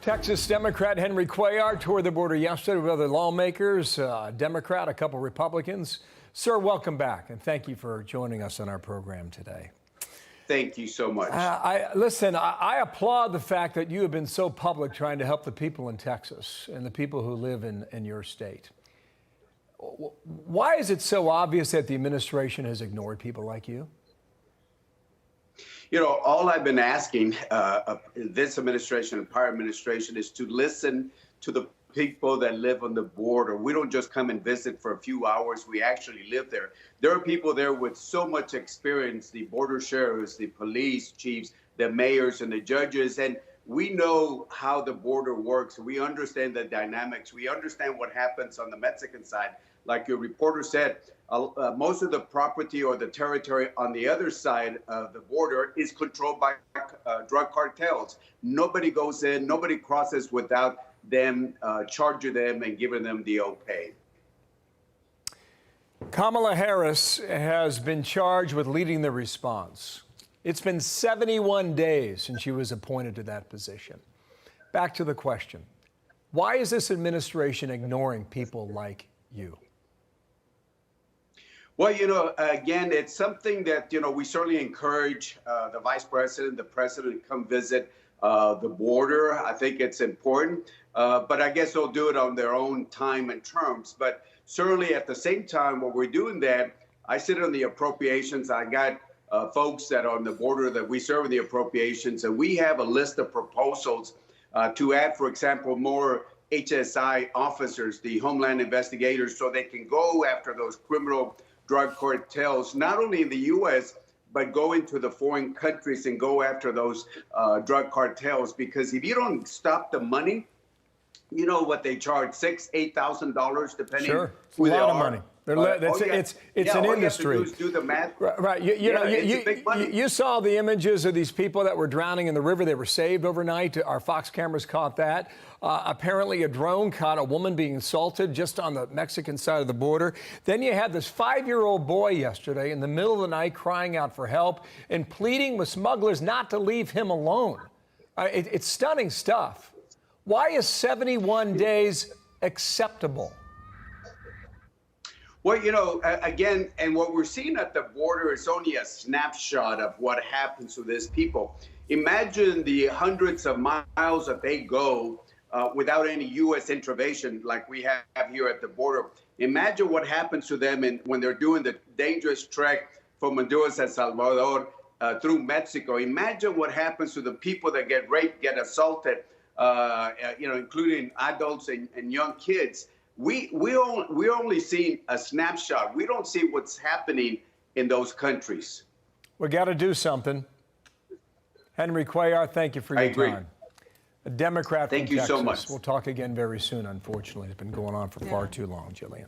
Texas Democrat Henry Cuellar toured the border yesterday with other lawmakers, a Democrat, a couple Republicans. Sir, welcome back, and thank you for joining us on our program today. Thank you so much. I applaud the fact that you have been so public trying to help the people in Texas and the people who live in your state. Why is it so obvious that the administration has ignored people like you? You know, all I've been asking this administration and prior administration is to listen to the people that live on the border. We don't just come and visit for a few hours. We actually live there. There are people there with so much experience, the border sheriffs, the police chiefs, the mayors, and the judges. And we know how the border works. We understand the dynamics. We understand what happens on the Mexican side. Like your reporter said, most of the property or the territory on the other side of the border is controlled by drug cartels. Nobody goes in, nobody crosses without them charging them and giving them the okay. Kamala Harris has been charged with leading the response. It's been 71 days since she was appointed to that position. Back to the question. Why is this administration ignoring people like you? Well, you know, again, it's something that, you know, we certainly encourage the vice president, the president to come visit the border. I think it's important, but I guess they'll do it on their own time and terms. But certainly at the same time, while we're doing that, I sit on the appropriations. I got folks that are on the border that we serve in the appropriations, and we have a list of proposals to add, for example, more HSI officers, the Homeland investigators, so they can go after those criminal drug cartels, not only in the U.S., but go into the foreign countries and go after those drug cartels. Because if you don't stop the money, you know what they charge, $6,000, $8,000, depending who they are. A lot of money. It's an industry. All you have to do is do the math. Right. You saw the images of these people that were drowning in the river. They were saved overnight. Our Fox cameras caught that. Apparently, a drone caught a woman being assaulted just on the Mexican side of the border. Then you had this 5-year-old boy yesterday in the middle of the night crying out for help and pleading with smugglers not to leave him alone. It's stunning stuff. Why is 71 days acceptable? Well, you know, again, and what we're seeing at the border is only a snapshot of what happens to these people. Imagine the hundreds of miles that they go without any U.S. intervention like we have here at the border. Imagine what happens to them when they're doing the dangerous trek from Honduras and Salvador through Mexico. Imagine what happens to the people that get raped, get assaulted, you know, including adults and young kids. We're only seeing a snapshot. We don't see what's happening in those countries. We got to do something. Henry Cuellar, thank you for your time. A Democrat from Texas. Thank you so much. We'll talk again very soon, unfortunately. It's been going on for far too long, Jillian.